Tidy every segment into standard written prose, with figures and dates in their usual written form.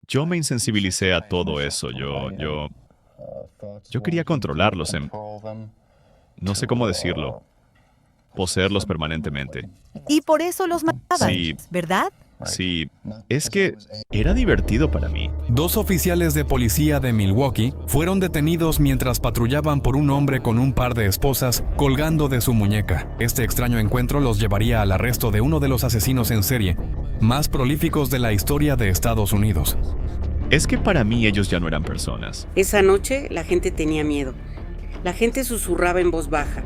Yo me insensibilicé a todo eso. Yo quería controlarlos, no sé cómo decirlo, poseerlos permanentemente. Y por eso los matabas, Sí, ¿verdad? sí, es que era divertido para mí. Dos oficiales de policía de Milwaukee fueron detenidos mientras patrullaban por un hombre con un par de esposas colgando de su muñeca. Este extraño encuentro los llevaría al arresto de uno de los asesinos en serie más prolíficos de la historia de Estados Unidos. Es que para mí ellos ya no eran personas. Esa noche la gente tenía miedo. La gente susurraba en voz baja.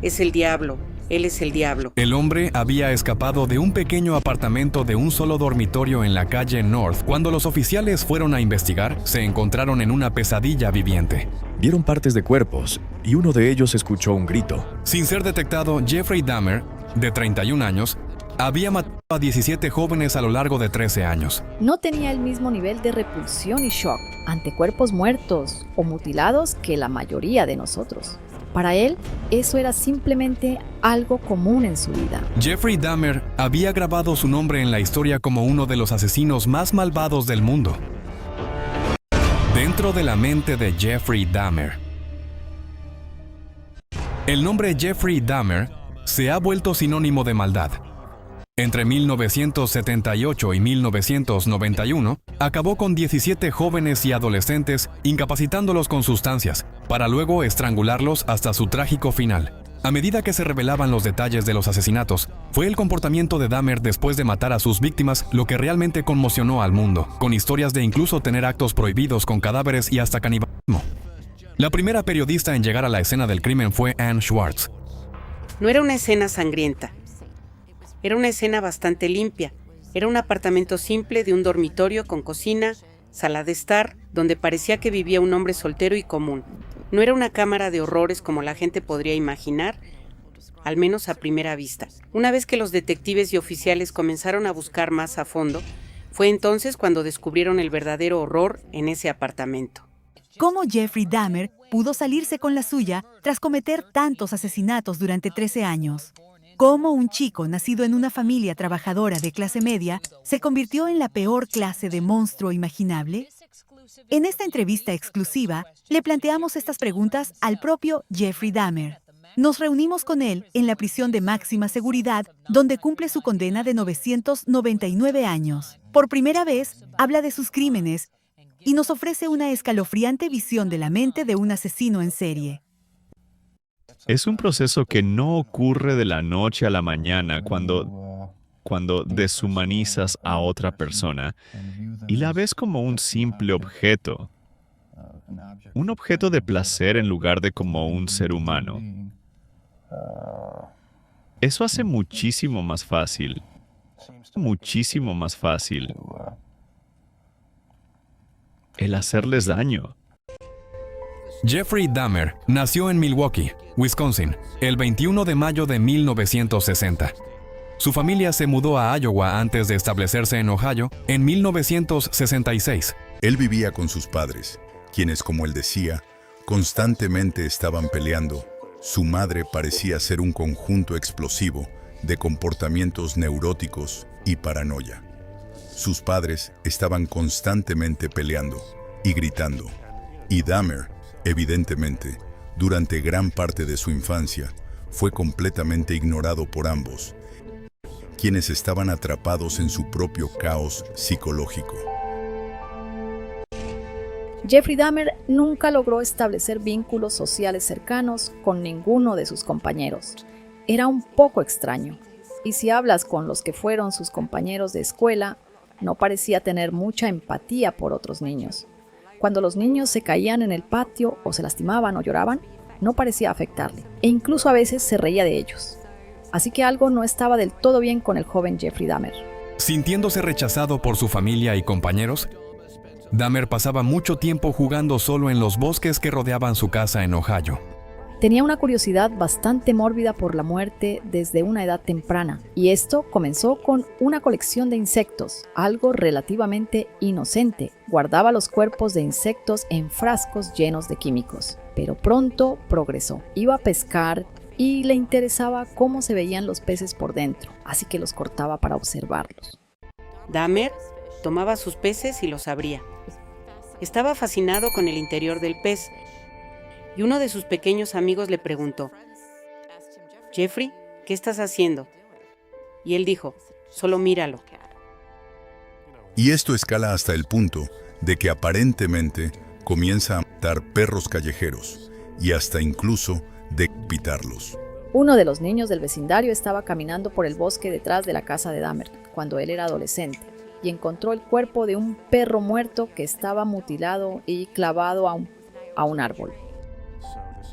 Es el diablo, él es el diablo. El hombre había escapado de un pequeño apartamento de un solo dormitorio en la calle North. Cuando los oficiales fueron a investigar, se encontraron en una pesadilla viviente. Vieron partes de cuerpos y uno de ellos escuchó un grito. Sin ser detectado, Jeffrey Dahmer, de 31 años, había matado a 17 jóvenes a lo largo de 13 años. No tenía el mismo nivel de repulsión y shock ante cuerpos muertos o mutilados que la mayoría de nosotros. Para él, eso era simplemente algo común en su vida. Jeffrey Dahmer había grabado su nombre en la historia como uno de los asesinos más malvados del mundo. Dentro de la mente de Jeffrey Dahmer. El nombre Jeffrey Dahmer se ha vuelto sinónimo de maldad. Entre 1978 y 1991, acabó con 17 jóvenes y adolescentes, incapacitándolos con sustancias, para luego estrangularlos hasta su trágico final. A medida que se revelaban los detalles de los asesinatos, fue el comportamiento de Dahmer después de matar a sus víctimas lo que realmente conmocionó al mundo, con historias de incluso tener actos prohibidos con cadáveres y hasta canibalismo. La primera periodista en llegar a la escena del crimen fue Ann Schwartz. No era una escena sangrienta. Era una escena bastante limpia. Era un apartamento simple de un dormitorio con cocina, sala de estar, donde parecía que vivía un hombre soltero y común. No era una cámara de horrores como la gente podría imaginar, al menos a primera vista. Una vez que los detectives y oficiales comenzaron a buscar más a fondo, fue entonces cuando descubrieron el verdadero horror en ese apartamento. ¿Cómo Jeffrey Dahmer pudo salirse con la suya tras cometer tantos asesinatos durante 13 años? ¿Cómo un chico nacido en una familia trabajadora de clase media se convirtió en la peor clase de monstruo imaginable? En esta entrevista exclusiva, le planteamos estas preguntas al propio Jeffrey Dahmer. Nos reunimos con él en la prisión de máxima seguridad, donde cumple su condena de 999 años. Por primera vez, habla de sus crímenes y nos ofrece una escalofriante visión de la mente de un asesino en serie. Es un proceso que no ocurre de la noche a la mañana cuando deshumanizas a otra persona y la ves como un simple objeto. Un objeto de placer en lugar de como un ser humano. Eso hace muchísimo más fácil el hacerles daño. Jeffrey Dahmer nació en Milwaukee, Wisconsin, el 21 de mayo de 1960. Su familia se mudó a Iowa antes de establecerse en Ohio en 1966. Él vivía con sus padres, quienes, como él decía, constantemente estaban peleando. Su madre parecía ser un conjunto explosivo de comportamientos neuróticos y paranoia. Sus padres estaban constantemente peleando y gritando. Y Dahmer, evidentemente, durante gran parte de su infancia, fue completamente ignorado por ambos, quienes estaban atrapados en su propio caos psicológico. Jeffrey Dahmer nunca logró establecer vínculos sociales cercanos con ninguno de sus compañeros. Era un poco extraño, y si hablas con los que fueron sus compañeros de escuela, no parecía tener mucha empatía por otros niños. Cuando los niños se caían en el patio o se lastimaban o lloraban, no parecía afectarle, e incluso a veces se reía de ellos. Así que algo no estaba del todo bien con el joven Jeffrey Dahmer. Sintiéndose rechazado por su familia y compañeros, Dahmer pasaba mucho tiempo jugando solo en los bosques que rodeaban su casa en Ohio. Tenía una curiosidad bastante mórbida por la muerte desde una edad temprana, y esto comenzó con una colección de insectos, algo relativamente inocente. Guardaba los cuerpos de insectos en frascos llenos de químicos, pero pronto progresó. Iba a pescar y le interesaba cómo se veían los peces por dentro, así que los cortaba para observarlos. Dahmer Tomaba sus peces y los abría. Estaba fascinado con el interior del pez, y uno de sus pequeños amigos le preguntó: «Jeffrey, ¿qué estás haciendo?». Y él dijo: «Solo míralo». Y esto escala hasta el punto de que aparentemente comienza a matar perros callejeros y hasta incluso decapitarlos. Uno de los niños del vecindario estaba caminando por el bosque detrás de la casa de Dahmer cuando él era adolescente y encontró el cuerpo de un perro muerto que estaba mutilado y clavado a un árbol.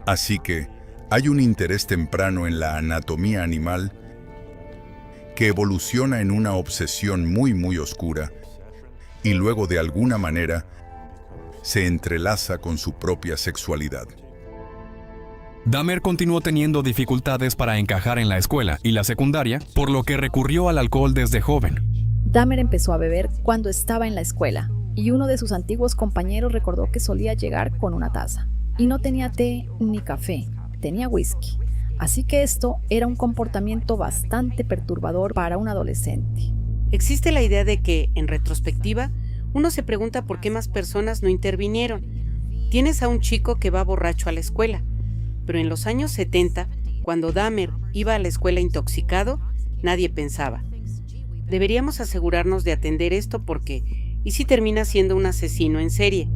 Así que hay un interés temprano en la anatomía animal que evoluciona en una obsesión muy oscura y luego de alguna manera se entrelaza con su propia sexualidad. Dahmer continuó teniendo dificultades para encajar en la escuela y la secundaria, por lo que recurrió al alcohol desde joven. Dahmer empezó a beber cuando estaba en la escuela y uno de sus antiguos compañeros recordó que solía llegar con una taza. Y no tenía té ni café, tenía whisky. Así que esto era un comportamiento bastante perturbador para un adolescente. Existe la idea de que, en retrospectiva, uno se pregunta por qué más personas no intervinieron. Tienes a un chico que va borracho a la escuela, pero en los años 70, cuando Dahmer iba a la escuela intoxicado, nadie pensaba: deberíamos asegurarnos de atender esto porque, ¿y si termina siendo un asesino en serie?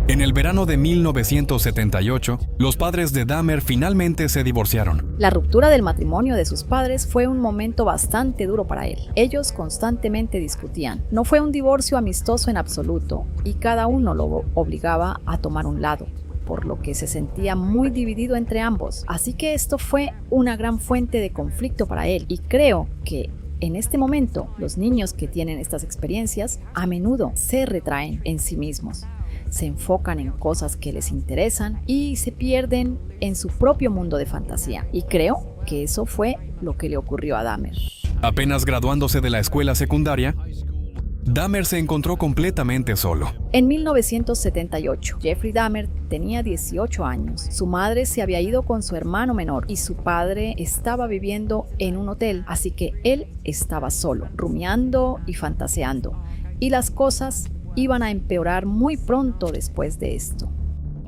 En el verano de 1978, los padres de Dahmer finalmente se divorciaron. La ruptura del matrimonio de sus padres fue un momento bastante duro para él. Ellos constantemente discutían. No fue un divorcio amistoso en absoluto, y cada uno lo obligaba a tomar un lado, por lo que se sentía muy dividido entre ambos. Así que esto fue una gran fuente de conflicto para él, y creo que en este momento los niños que tienen estas experiencias a menudo se retraen en sí mismos. Se enfocan en cosas que les interesan y se pierden en su propio mundo de fantasía. Y creo que eso fue lo que le ocurrió a Dahmer. Apenas graduándose de la escuela secundaria, Dahmer se encontró completamente solo. En 1978, Jeffrey Dahmer tenía 18 años. Su madre se había ido con su hermano menor y su padre estaba viviendo en un hotel, así que él estaba solo, rumiando y fantaseando. Y las cosas iban a empeorar muy pronto después de esto.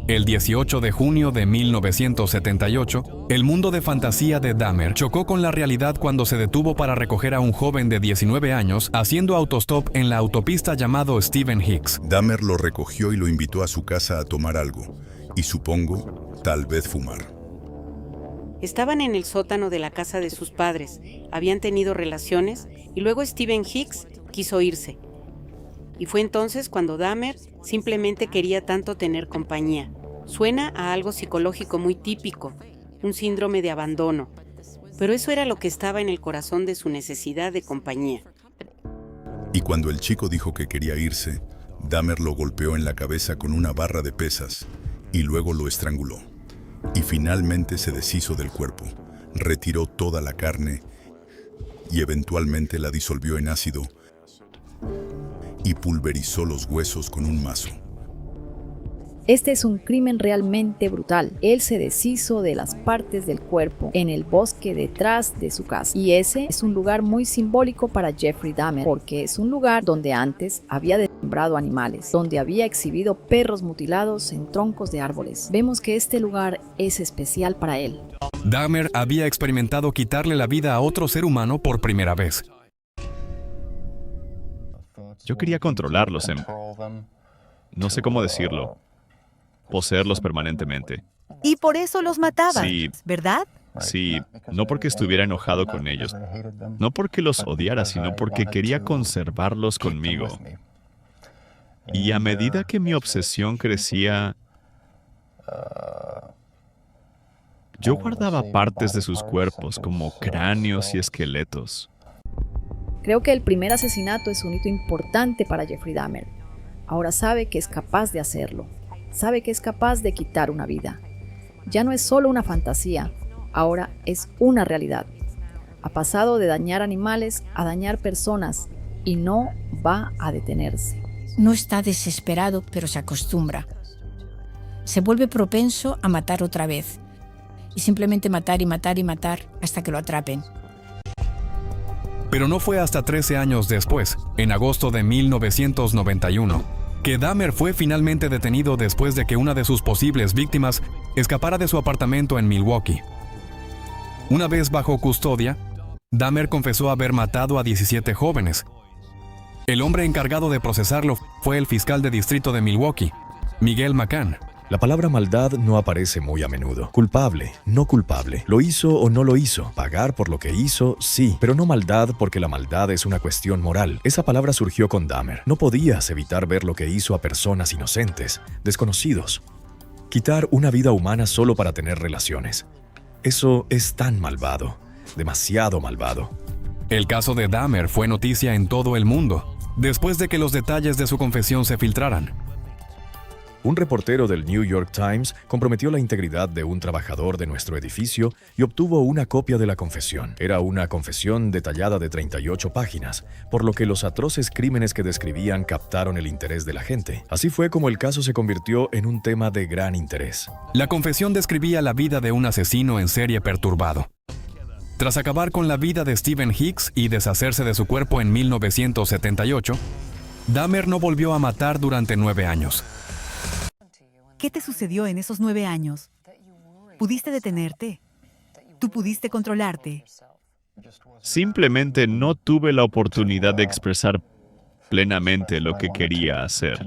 El 18 de junio de 1978, el mundo de fantasía de Dahmer chocó con la realidad cuando se detuvo para recoger a un joven de 19 años haciendo autostop en la autopista llamado Stephen Hicks. Dahmer lo recogió y lo invitó a su casa a tomar algo, y supongo, tal vez fumar. Estaban en el sótano de la casa de sus padres, habían tenido relaciones y luego Stephen Hicks quiso irse. Y fue entonces cuando Dahmer simplemente quería tanto tener compañía. Suena a algo psicológico muy típico, un síndrome de abandono, pero eso era lo que estaba en el corazón de su necesidad de compañía. Y cuando el chico dijo que quería irse, Dahmer lo golpeó en la cabeza con una barra de pesas y luego lo estranguló. Y finalmente se deshizo del cuerpo, retiró toda la carne y eventualmente la disolvió en ácido y pulverizó los huesos con un mazo. Este es un crimen realmente brutal. Él se deshizo de las partes del cuerpo en el bosque detrás de su casa. Y ese es un lugar muy simbólico para Jeffrey Dahmer, porque es un lugar donde antes había desmembrado animales, donde había exhibido perros mutilados en troncos de árboles. Vemos que este lugar es especial para él. Dahmer había experimentado quitarle la vida a otro ser humano por primera vez. Yo quería controlarlos, no sé cómo decirlo, poseerlos permanentemente. Y por eso los matabas, Sí. ¿verdad? Sí, no porque estuviera enojado con ellos, no porque los odiara, sino porque quería conservarlos conmigo. Y a medida que mi obsesión crecía, yo guardaba partes de sus cuerpos como cráneos y esqueletos. Creo que el primer asesinato es un hito importante para Jeffrey Dahmer. Ahora sabe que es capaz de hacerlo. Sabe que es capaz de quitar una vida. Ya no es solo una fantasía, ahora es una realidad. Ha pasado de dañar animales a dañar personas y no va a detenerse. No está desesperado, pero se acostumbra. Se vuelve propenso a matar otra vez. Y simplemente matar y matar y matar hasta que lo atrapen. Pero no fue hasta 13 años después, en agosto de 1991, que Dahmer fue finalmente detenido después de que una de sus posibles víctimas escapara de su apartamento en Milwaukee. Una vez bajo custodia, Dahmer confesó haber matado a 17 jóvenes. El hombre encargado de procesarlo fue el fiscal de distrito de Milwaukee, Miguel McCann. La palabra maldad no aparece muy a menudo. Culpable, no culpable. ¿Lo hizo o no lo hizo? Pagar por lo que hizo, sí, pero no maldad porque la maldad es una cuestión moral. Esa palabra surgió con Dahmer. No podías evitar ver lo que hizo a personas inocentes, desconocidos. Quitar una vida humana solo para tener relaciones. Eso es tan malvado, demasiado malvado. El caso de Dahmer fue noticia en todo el mundo, después de que los detalles de su confesión se filtraran. Un reportero del New York Times comprometió la integridad de un trabajador de nuestro edificio y obtuvo una copia de la confesión. Era una confesión detallada de 38 páginas, por lo que los atroces crímenes que describían captaron el interés de la gente. Así fue como el caso se convirtió en un tema de gran interés. La confesión describía la vida de un asesino en serie perturbado. Tras acabar con la vida de Stephen Hicks y deshacerse de su cuerpo en 1978, Dahmer no volvió a matar durante 9 años. ¿Qué te sucedió en esos 9 años? ¿Pudiste detenerte? ¿Tú pudiste controlarte? Simplemente no tuve la oportunidad de expresar plenamente lo que quería hacer.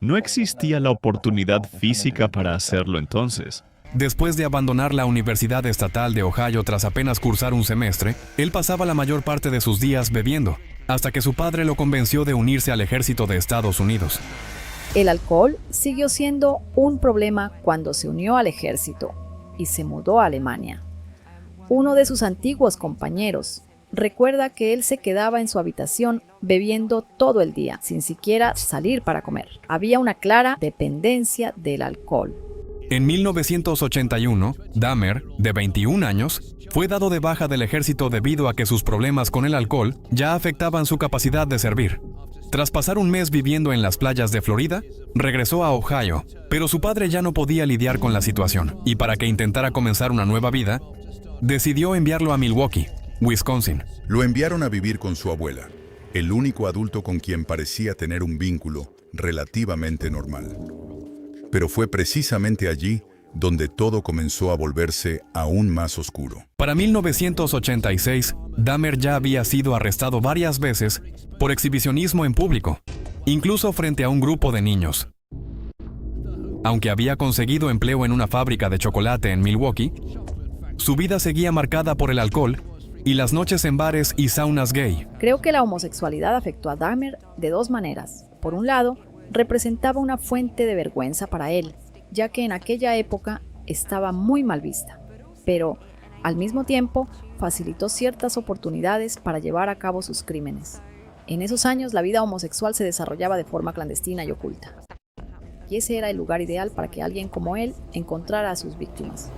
No existía la oportunidad física para hacerlo entonces. Después de abandonar la Universidad Estatal de Ohio tras apenas cursar un semestre, él pasaba la mayor parte de sus días bebiendo, hasta que su padre lo convenció de unirse al ejército de Estados Unidos. El alcohol siguió siendo un problema cuando se unió al ejército y se mudó a Alemania. Uno de sus antiguos compañeros recuerda que él se quedaba en su habitación bebiendo todo el día, sin siquiera salir para comer. Había una clara dependencia del alcohol. En 1981, Dahmer, de 21 años, fue dado de baja del ejército debido a que sus problemas con el alcohol ya afectaban su capacidad de servir. Tras pasar un mes viviendo en las playas de Florida, regresó a Ohio, pero su padre ya no podía lidiar con la situación, y para que intentara comenzar una nueva vida, decidió enviarlo a Milwaukee, Wisconsin. Lo enviaron a vivir con su abuela, el único adulto con quien parecía tener un vínculo relativamente normal. Pero fue precisamente allí donde todo comenzó a volverse aún más oscuro. Para 1986, Dahmer ya había sido arrestado varias veces por exhibicionismo en público, incluso frente a un grupo de niños. Aunque había conseguido empleo en una fábrica de chocolate en Milwaukee, su vida seguía marcada por el alcohol y las noches en bares y saunas gay. Creo que la homosexualidad afectó a Dahmer de dos maneras. Por un lado, representaba una fuente de vergüenza para él, ya que en aquella época estaba muy mal vista, pero al mismo tiempo facilitó ciertas oportunidades para llevar a cabo sus crímenes. En esos años la vida homosexual se desarrollaba de forma clandestina y oculta, y ese era el lugar ideal para que alguien como él encontrara a sus víctimas.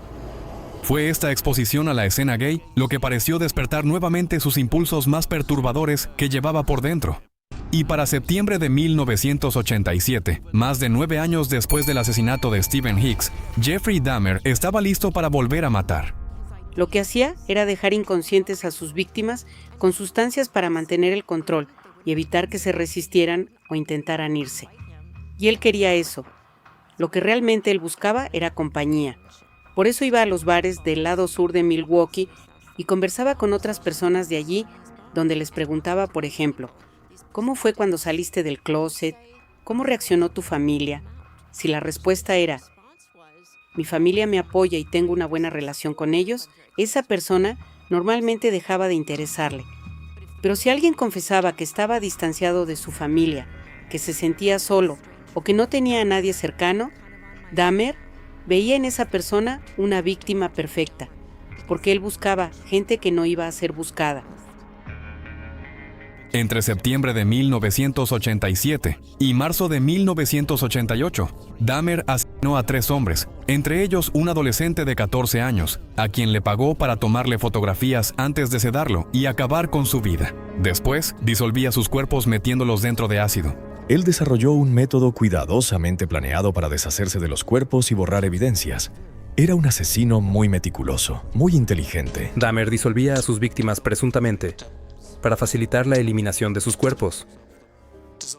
Fue esta exposición a la escena gay lo que pareció despertar nuevamente sus impulsos más perturbadores que llevaba por dentro. Y para septiembre de 1987, más de 9 años después del asesinato de Stephen Hicks, Jeffrey Dahmer estaba listo para volver a matar. Lo que hacía era dejar inconscientes a sus víctimas con sustancias para mantener el control y evitar que se resistieran o intentaran irse. Y él quería eso. Lo que realmente él buscaba era compañía. Por eso iba a los bares del lado sur de Milwaukee y conversaba con otras personas de allí, donde les preguntaba, por ejemplo, ¿cómo fue cuando saliste del closet? ¿Cómo reaccionó tu familia? Si la respuesta era, mi familia me apoya y tengo una buena relación con ellos, esa persona normalmente dejaba de interesarle. Pero si alguien confesaba que estaba distanciado de su familia, que se sentía solo o que no tenía a nadie cercano, Dahmer veía en esa persona una víctima perfecta, porque él buscaba gente que no iba a ser buscada. Entre septiembre de 1987 y marzo de 1988, Dahmer asesinó a 3 hombres, entre ellos un adolescente de 14 años, a quien le pagó para tomarle fotografías antes de sedarlo y acabar con su vida. Después, disolvía sus cuerpos metiéndolos dentro de ácido. Él desarrolló un método cuidadosamente planeado para deshacerse de los cuerpos y borrar evidencias. Era un asesino muy meticuloso, muy inteligente. Dahmer disolvía a sus víctimas presuntamente para facilitar la eliminación de sus cuerpos.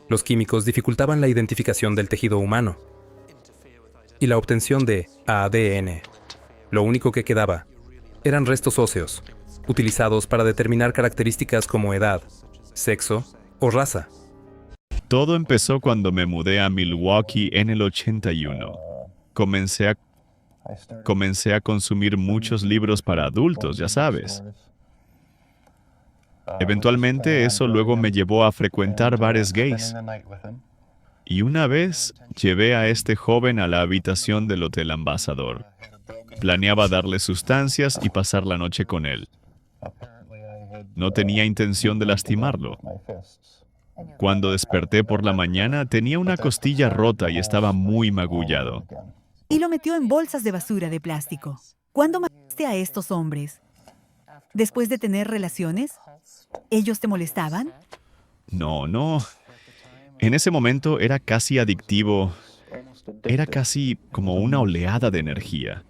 Los químicos dificultaban la identificación del tejido humano y la obtención de ADN. Lo único que quedaba eran restos óseos, utilizados para determinar características como edad, sexo o raza. Todo empezó cuando me mudé a Milwaukee en el 81. Comencé a consumir muchos libros para adultos, ya sabes. Eventualmente eso luego me llevó a frecuentar bares gays. Y una vez llevé a este joven a la habitación del Hotel Ambassador. Planeaba darle sustancias y pasar la noche con él. No tenía intención de lastimarlo. Cuando desperté por la mañana, tenía una costilla rota y estaba muy magullado. Y lo metió en bolsas de basura de plástico. ¿Cuándo mataste a estos hombres? ¿Después de tener relaciones? ¿Ellos te molestaban? No. En ese momento era casi adictivo. Era casi como una oleada de energía.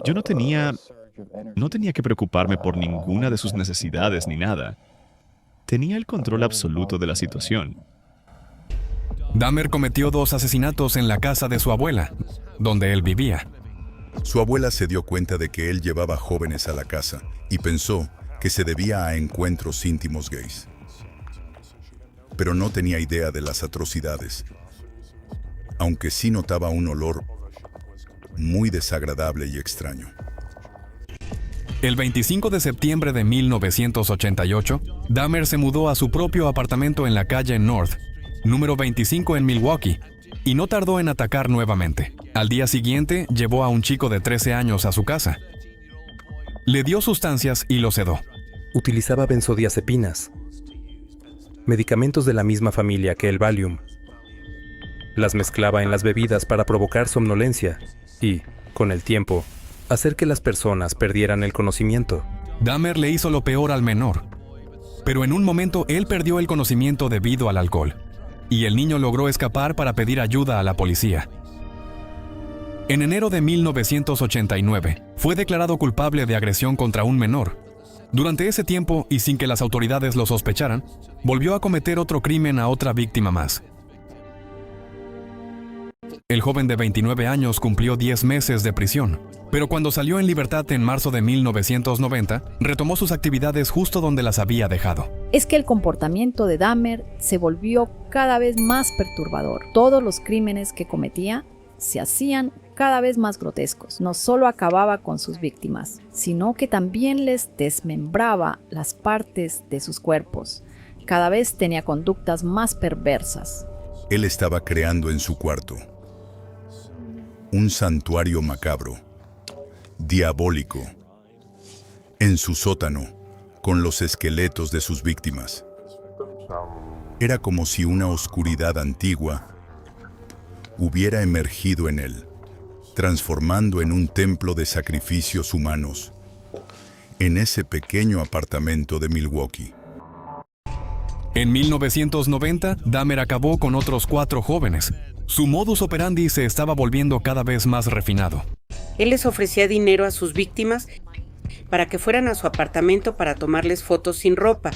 Yo no tenía que preocuparme por ninguna de sus necesidades ni nada. Tenía el control absoluto de la situación. Dahmer cometió 2 asesinatos en la casa de su abuela, donde él vivía. Su abuela se dio cuenta de que él llevaba jóvenes a la casa y pensó que se debía a encuentros íntimos gays. Pero no tenía idea de las atrocidades, aunque sí notaba un olor muy desagradable y extraño. El 25 de septiembre de 1988, Dahmer se mudó a su propio apartamento en la calle North, número 25 en Milwaukee, y no tardó en atacar nuevamente. Al día siguiente, llevó a un chico de 13 años a su casa. Le dio sustancias y lo sedó. Utilizaba benzodiazepinas, medicamentos de la misma familia que el Valium. Las mezclaba en las bebidas para provocar somnolencia y, con el tiempo, hacer que las personas perdieran el conocimiento. Dahmer le hizo lo peor al menor, pero en un momento él perdió el conocimiento debido al alcohol, y el niño logró escapar para pedir ayuda a la policía. En enero de 1989, fue declarado culpable de agresión contra un menor. Durante ese tiempo, y sin que las autoridades lo sospecharan, volvió a cometer otro crimen a otra víctima más. El joven de 29 años cumplió 10 meses de prisión, pero cuando salió en libertad en marzo de 1990, retomó sus actividades justo donde las había dejado. Es que el comportamiento de Dahmer se volvió cada vez más perturbador. Todos los crímenes que cometía se hacían cada vez más grotescos. No solo acababa con sus víctimas, sino que también les desmembraba las partes de sus cuerpos. Cada vez tenía conductas más perversas. Él estaba creando en su cuarto un santuario macabro, diabólico, en su sótano, con los esqueletos de sus víctimas. Era como si una oscuridad antigua hubiera emergido en él, transformando en un templo de sacrificios humanos, en ese pequeño apartamento de Milwaukee. En 1990, Dahmer acabó con otros 4 jóvenes. Su modus operandi se estaba volviendo cada vez más refinado. Él les ofrecía dinero a sus víctimas para que fueran a su apartamento para tomarles fotos sin ropa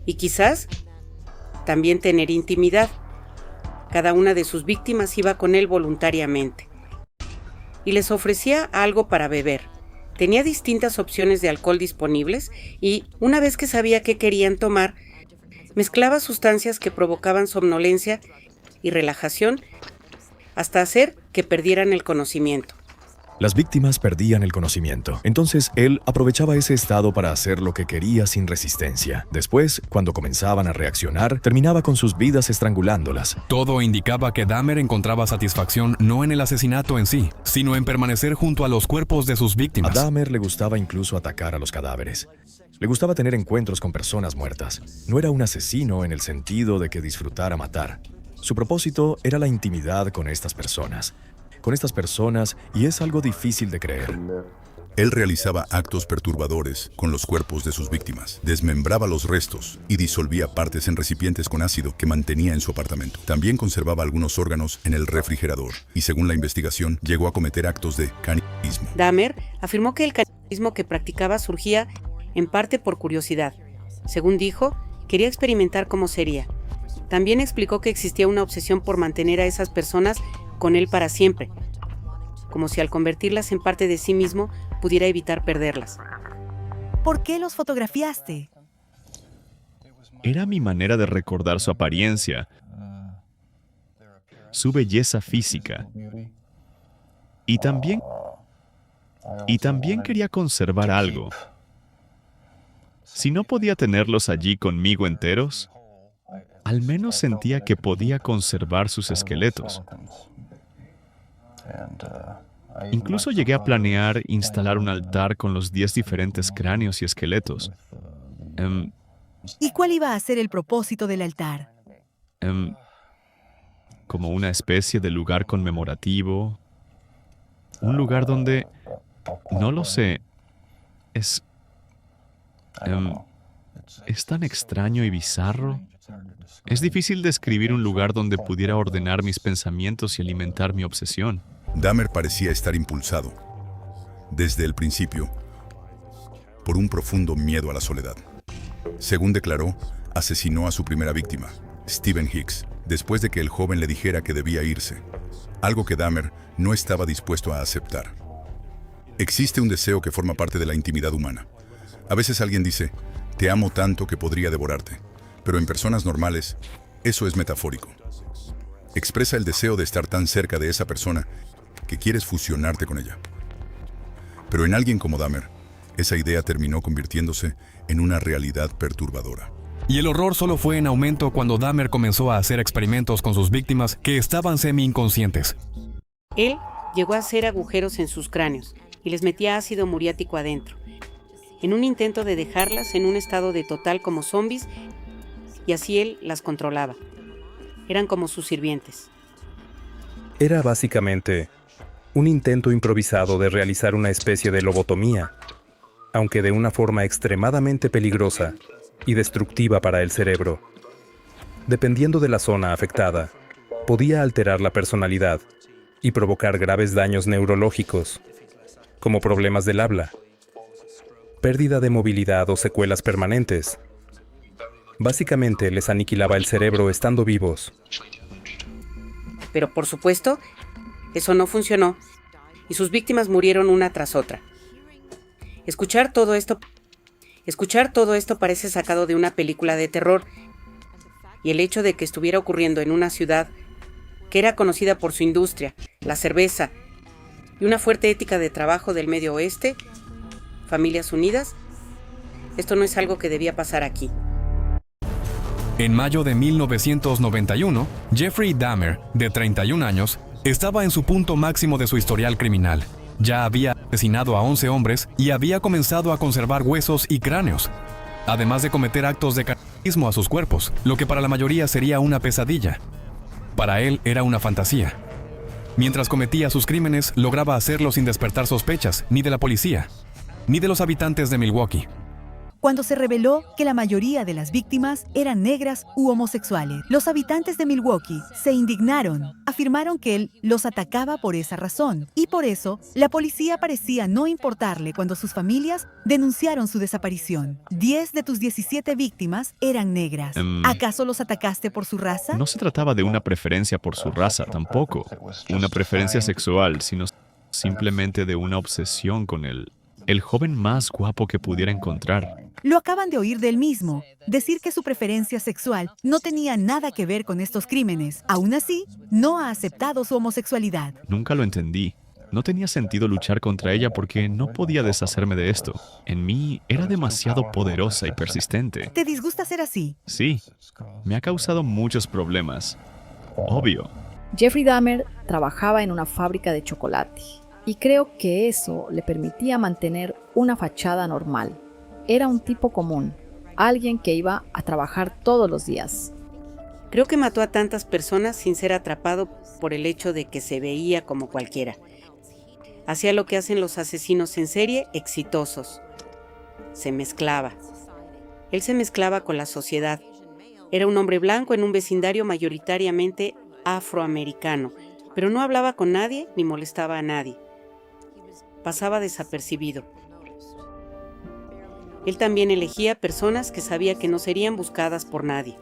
y quizás también tener intimidad. Cada una de sus víctimas iba con él voluntariamente y les ofrecía algo para beber. Tenía distintas opciones de alcohol disponibles y, una vez que sabía qué querían tomar, mezclaba sustancias que provocaban somnolencia y relajación hasta hacer que perdieran el conocimiento. Las víctimas perdían el conocimiento. Entonces, él aprovechaba ese estado para hacer lo que quería sin resistencia. Después, cuando comenzaban a reaccionar, terminaba con sus vidas estrangulándolas. Todo indicaba que Dahmer encontraba satisfacción no en el asesinato en sí, sino en permanecer junto a los cuerpos de sus víctimas. A Dahmer le gustaba incluso atacar a los cadáveres. Le gustaba tener encuentros con personas muertas. No era un asesino en el sentido de que disfrutara matar. Su propósito era la intimidad con estas personas, y es algo difícil de creer. Él realizaba actos perturbadores con los cuerpos de sus víctimas, desmembraba los restos y disolvía partes en recipientes con ácido que mantenía en su apartamento. También conservaba algunos órganos en el refrigerador y, según la investigación, llegó a cometer actos de canibalismo. Dahmer afirmó que el canibalismo que practicaba surgía en parte por curiosidad. Según dijo, quería experimentar cómo sería. También explicó que existía una obsesión por mantener a esas personas con él para siempre, como si al convertirlas en parte de sí mismo pudiera evitar perderlas. ¿Por qué los fotografiaste? Era mi manera de recordar su apariencia, su belleza física. Y también quería conservar algo. Si no podía tenerlos allí conmigo enteros, al menos sentía que podía conservar sus esqueletos. Incluso llegué a planear instalar un altar con los 10 diferentes cráneos y esqueletos. ¿Y cuál iba a ser el propósito del altar? Como una especie de lugar conmemorativo. Un lugar donde, no lo sé, es tan extraño y bizarro. Es difícil describir un lugar donde pudiera ordenar mis pensamientos y alimentar mi obsesión. Dahmer parecía estar impulsado, desde el principio, por un profundo miedo a la soledad. Según declaró, asesinó a su primera víctima, Stephen Hicks, después de que el joven le dijera que debía irse, algo que Dahmer no estaba dispuesto a aceptar. Existe un deseo que forma parte de la intimidad humana. A veces alguien dice, te amo tanto que podría devorarte, pero en personas normales, eso es metafórico. Expresa el deseo de estar tan cerca de esa persona que quieres fusionarte con ella. Pero en alguien como Dahmer, esa idea terminó convirtiéndose en una realidad perturbadora. Y el horror solo fue en aumento cuando Dahmer comenzó a hacer experimentos con sus víctimas que estaban semi-inconscientes. Él llegó a hacer agujeros en sus cráneos y les metía ácido muriático adentro, en un intento de dejarlas en un estado de total como zombies, y así él las controlaba. Eran como sus sirvientes. Era básicamente un intento improvisado de realizar una especie de lobotomía, aunque de una forma extremadamente peligrosa y destructiva para el cerebro. Dependiendo de la zona afectada, podía alterar la personalidad y provocar graves daños neurológicos, como problemas del habla, pérdida de movilidad o secuelas permanentes. Básicamente les aniquilaba el cerebro estando vivos. Pero por supuesto, eso no funcionó y sus víctimas murieron una tras otra. Escuchar todo esto parece sacado de una película de terror, y el hecho de que estuviera ocurriendo en una ciudad que era conocida por su industria, la cerveza y una fuerte ética de trabajo del Medio Oeste, familias unidas, esto no es algo que debía pasar aquí. En mayo de 1991, Jeffrey Dahmer, de 31 años, estaba en su punto máximo de su historial criminal. Ya había asesinado a 11 hombres y había comenzado a conservar huesos y cráneos, además de cometer actos de canibalismo a sus cuerpos, lo que para la mayoría sería una pesadilla. Para él era una fantasía. Mientras cometía sus crímenes, lograba hacerlo sin despertar sospechas, ni de la policía, ni de los habitantes de Milwaukee. Cuando se reveló que la mayoría de las víctimas eran negras u homosexuales, los habitantes de Milwaukee se indignaron. Afirmaron que él los atacaba por esa razón, y por eso la policía parecía no importarle cuando sus familias denunciaron su desaparición. 10 de tus 17 víctimas eran negras. ¿Acaso los atacaste por su raza? No se trataba de una preferencia por su raza tampoco, una preferencia sexual, sino simplemente de una obsesión con él. El joven más guapo que pudiera encontrar. Lo acaban de oír de él mismo, decir que su preferencia sexual no tenía nada que ver con estos crímenes. Aún así, no ha aceptado su homosexualidad. Nunca lo entendí. No tenía sentido luchar contra ella porque no podía deshacerme de esto. En mí era demasiado poderosa y persistente. ¿Te disgusta ser así? Sí, me ha causado muchos problemas. Obvio. Jeffrey Dahmer trabajaba en una fábrica de chocolate. Y creo que eso le permitía mantener una fachada normal. Era un tipo común, alguien que iba a trabajar todos los días. Creo que mató a tantas personas sin ser atrapado por el hecho de que se veía como cualquiera. Hacía lo que hacen los asesinos en serie exitosos. Se mezclaba. Él se mezclaba con la sociedad. Era un hombre blanco en un vecindario mayoritariamente afroamericano, pero no hablaba con nadie ni molestaba a nadie. Pasaba desapercibido. Él también elegía personas que sabía que no serían buscadas por nadie.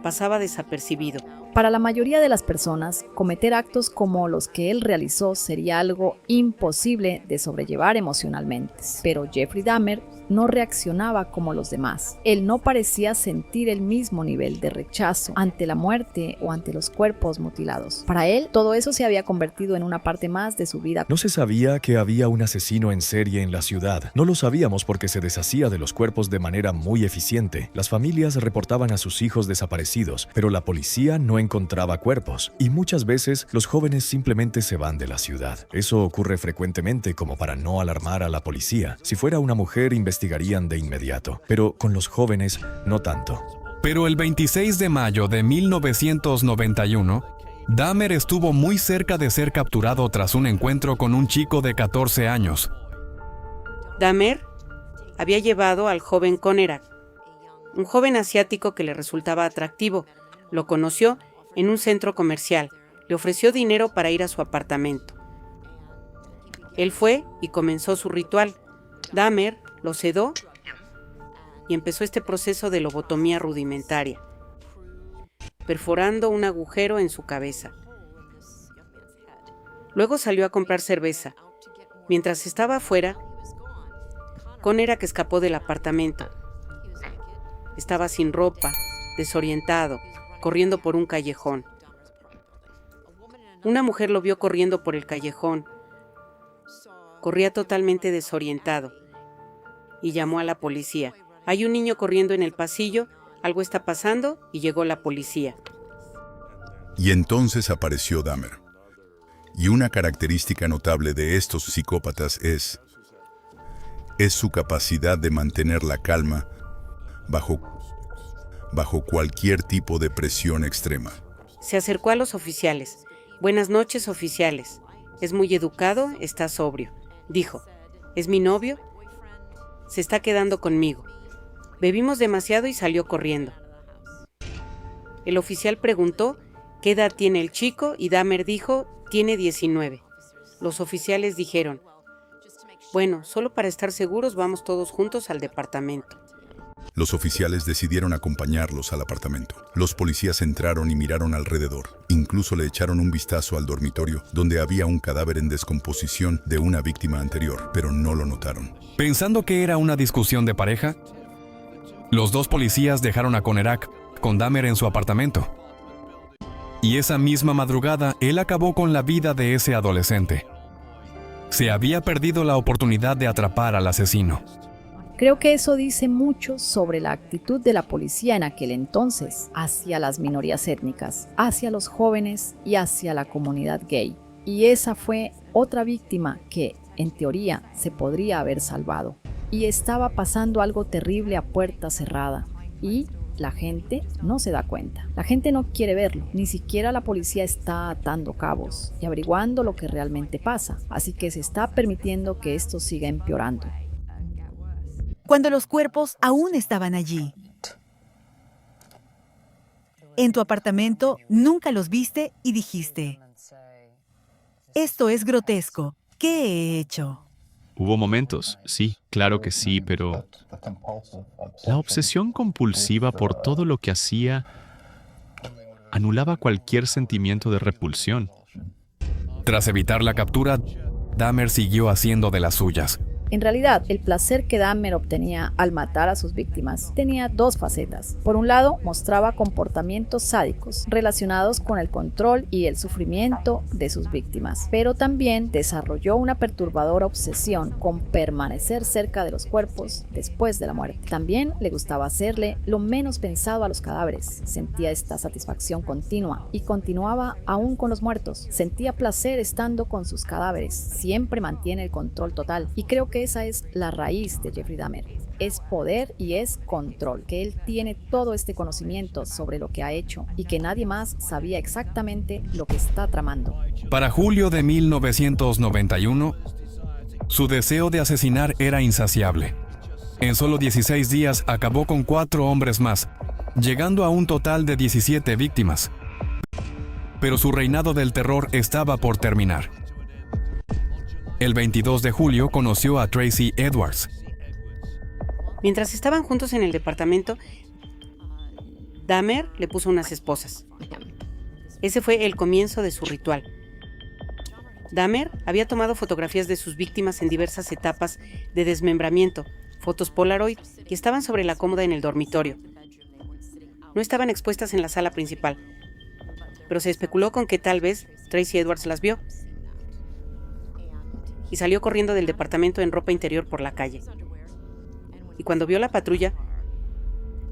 Pasaba desapercibido. Para la mayoría de las personas, cometer actos como los que él realizó sería algo imposible de sobrellevar emocionalmente. Pero Jeffrey Dahmer no reaccionaba como los demás. Él no parecía sentir el mismo nivel de rechazo ante la muerte o ante los cuerpos mutilados. Para él, todo eso se había convertido en una parte más de su vida. No se sabía que había un asesino en serie en la ciudad. No lo sabíamos porque se deshacía de los cuerpos de manera muy eficiente. Las familias reportaban a sus hijos desaparecidos, pero la policía no encontraba cuerpos. Y muchas veces los jóvenes simplemente se van de la ciudad. Eso ocurre frecuentemente como para no alarmar a la policía. Si fuera una mujer, investigarían de inmediato. Pero con los jóvenes, no tanto. Pero el 26 de mayo de 1991, Dahmer estuvo muy cerca de ser capturado tras un encuentro con un chico de 14 años. Dahmer había llevado al joven Conerak, un joven asiático que le resultaba atractivo. Lo conoció en un centro comercial. Le ofreció dinero para ir a su apartamento. Él fue y comenzó su ritual. Dahmer lo sedó y empezó este proceso de lobotomía rudimentaria, perforando un agujero en su cabeza. Luego salió a comprar cerveza. Mientras estaba afuera, Conerak escapó del apartamento. Estaba sin ropa, desorientado, corriendo por un callejón. Una mujer lo vio corriendo por el callejón. Corría totalmente desorientado y llamó a la policía. Hay un niño corriendo en el pasillo, algo está pasando, y llegó la policía. Y entonces apareció Dahmer. Y una característica notable de estos psicópatas es su capacidad de mantener la calma bajo cualquier tipo de presión extrema. Se acercó a los oficiales. Buenas noches, oficiales. Es muy educado, está sobrio. Dijo, ¿es mi novio? Se está quedando conmigo. Bebimos demasiado y salió corriendo. El oficial preguntó qué edad tiene el chico y Dahmer dijo, tiene 19. Los oficiales dijeron, bueno, solo para estar seguros vamos todos juntos al departamento. Los oficiales decidieron acompañarlos al apartamento. Los policías entraron y miraron alrededor. Incluso le echaron un vistazo al dormitorio, donde había un cadáver en descomposición de una víctima anterior, pero no lo notaron. Pensando que era una discusión de pareja, los dos policías dejaron a Conerak con Dahmer en su apartamento. Y esa misma madrugada, él acabó con la vida de ese adolescente. Se había perdido la oportunidad de atrapar al asesino. Creo que eso dice mucho sobre la actitud de la policía en aquel entonces hacia las minorías étnicas, hacia los jóvenes y hacia la comunidad gay. Y esa fue otra víctima que, en teoría, se podría haber salvado. Y estaba pasando algo terrible a puerta cerrada. Y la gente no se da cuenta. La gente no quiere verlo. Ni siquiera la policía está atando cabos y averiguando lo que realmente pasa. Así que se está permitiendo que esto siga empeorando. Cuando los cuerpos aún estaban allí. En tu apartamento nunca los viste y dijiste, esto es grotesco, ¿qué he hecho? Hubo momentos, sí, claro que sí, pero la obsesión compulsiva por todo lo que hacía anulaba cualquier sentimiento de repulsión. Tras evitar la captura, Dahmer siguió haciendo de las suyas. En realidad, el placer que Dahmer obtenía al matar a sus víctimas tenía dos facetas. Por un lado, mostraba comportamientos sádicos relacionados con el control y el sufrimiento de sus víctimas, pero también desarrolló una perturbadora obsesión con permanecer cerca de los cuerpos después de la muerte. También le gustaba hacerle lo menos pensado a los cadáveres. Sentía esta satisfacción continua y continuaba aún con los muertos. Sentía placer estando con sus cadáveres. Siempre mantiene el control total y creo que esa es la raíz de Jeffrey Dahmer. Es poder y es control, que él tiene todo este conocimiento sobre lo que ha hecho y que nadie más sabía exactamente lo que está tramando. Para julio de 1991, su deseo de asesinar era insaciable. En solo 16 días acabó con 4 hombres más, llegando a un total de 17 víctimas. Pero su reinado del terror estaba por terminar. El 22 de julio conoció a Tracy Edwards, Mientras estaban juntos en el departamento, Dahmer le puso unas esposas. Ese fue el comienzo de su ritual. Dahmer había tomado fotografías de sus víctimas en diversas etapas de desmembramiento, fotos Polaroid, que estaban sobre la cómoda en el dormitorio. No estaban expuestas en la sala principal, pero se especuló con que tal vez Tracy Edwards las vio y salió corriendo del departamento en ropa interior por la calle. Y cuando vio la patrulla,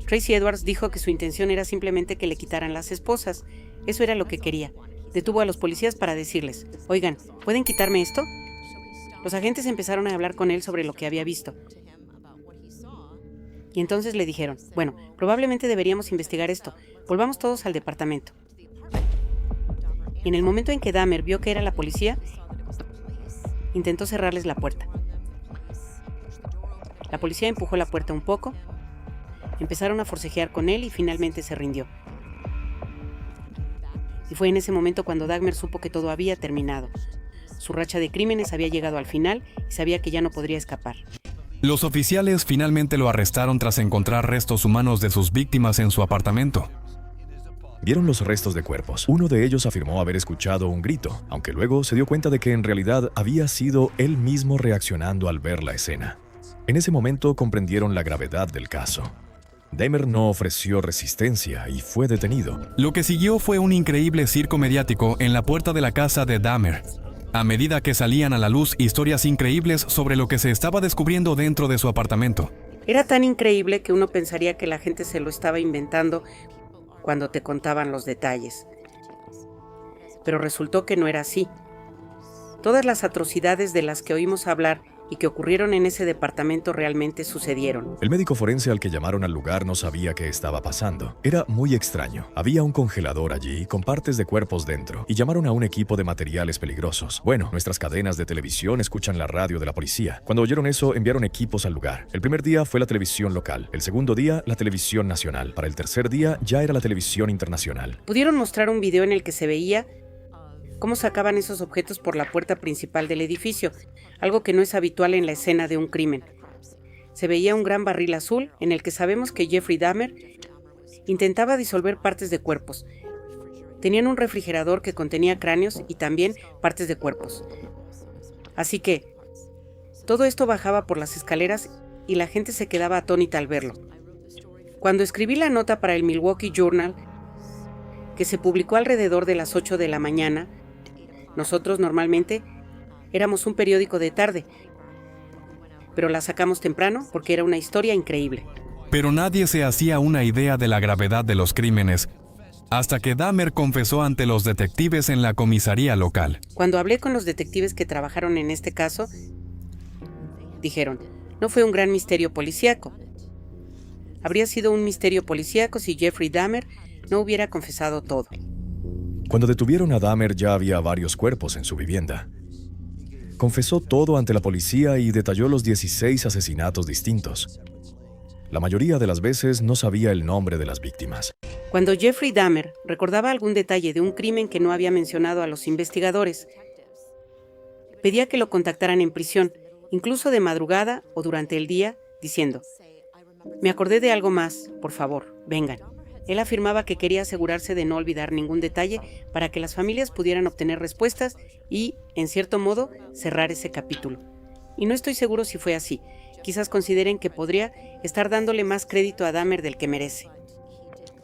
Tracy Edwards dijo que su intención era simplemente que le quitaran las esposas. Eso era lo que quería. Detuvo a los policías para decirles: «Oigan, ¿pueden quitarme esto?». Los agentes empezaron a hablar con él sobre lo que había visto. Y entonces le dijeron: «Bueno, probablemente deberíamos investigar esto. Volvamos todos al departamento». Y en el momento en que Dahmer vio que era la policía, intentó cerrarles la puerta. La policía empujó la puerta un poco, empezaron a forcejear con él y finalmente se rindió. Y fue en ese momento cuando Dahmer supo que todo había terminado. Su racha de crímenes había llegado al final y sabía que ya no podría escapar. Los oficiales finalmente lo arrestaron tras encontrar restos humanos de sus víctimas en su apartamento. Vieron los restos de cuerpos. Uno de ellos afirmó haber escuchado un grito, aunque luego se dio cuenta de que en realidad había sido él mismo reaccionando al ver la escena. En ese momento comprendieron la gravedad del caso. Dahmer no ofreció resistencia y fue detenido. Lo que siguió fue un increíble circo mediático en la puerta de la casa de Dahmer. A medida que salían a la luz historias increíbles sobre lo que se estaba descubriendo dentro de su apartamento. Era tan increíble que uno pensaría que la gente se lo estaba inventando cuando te contaban los detalles. Pero resultó que no era así. Todas las atrocidades de las que oímos hablar y que ocurrieron en ese departamento realmente sucedieron. El médico forense al que llamaron al lugar no sabía qué estaba pasando. Era muy extraño. Había un congelador allí con partes de cuerpos dentro y llamaron a un equipo de materiales peligrosos. Bueno, nuestras cadenas de televisión escuchan la radio de la policía. Cuando oyeron eso, enviaron equipos al lugar. El primer día fue la televisión local. El segundo día, la televisión nacional. Para el tercer día, ya era la televisión internacional. Pudieron mostrar un video en el que se veía cómo sacaban esos objetos por la puerta principal del edificio, algo que no es habitual en la escena de un crimen. Se veía un gran barril azul en el que sabemos que Jeffrey Dahmer intentaba disolver partes de cuerpos. Tenían un refrigerador que contenía cráneos y también partes de cuerpos. Así que todo esto bajaba por las escaleras y la gente se quedaba atónita al verlo. Cuando escribí la nota para el Milwaukee Journal, que se publicó alrededor de las 8 de la mañana, nosotros normalmente éramos un periódico de tarde, pero la sacamos temprano porque era una historia increíble. Pero nadie se hacía una idea de la gravedad de los crímenes hasta que Dahmer confesó ante los detectives en la comisaría local. Cuando hablé con los detectives que trabajaron en este caso, dijeron: no fue un gran misterio policíaco. Habría sido un misterio policíaco si Jeffrey Dahmer no hubiera confesado todo. Cuando detuvieron a Dahmer ya había varios cuerpos en su vivienda. Confesó todo ante la policía y detalló los 16 asesinatos distintos. La mayoría de las veces no sabía el nombre de las víctimas. Cuando Jeffrey Dahmer recordaba algún detalle de un crimen que no había mencionado a los investigadores, pedía que lo contactaran en prisión, incluso de madrugada o durante el día, diciendo: «Me acordé de algo más, por favor, vengan». Él afirmaba que quería asegurarse de no olvidar ningún detalle para que las familias pudieran obtener respuestas y, en cierto modo, cerrar ese capítulo. Y no estoy seguro si fue así. Quizás consideren que podría estar dándole más crédito a Dahmer del que merece.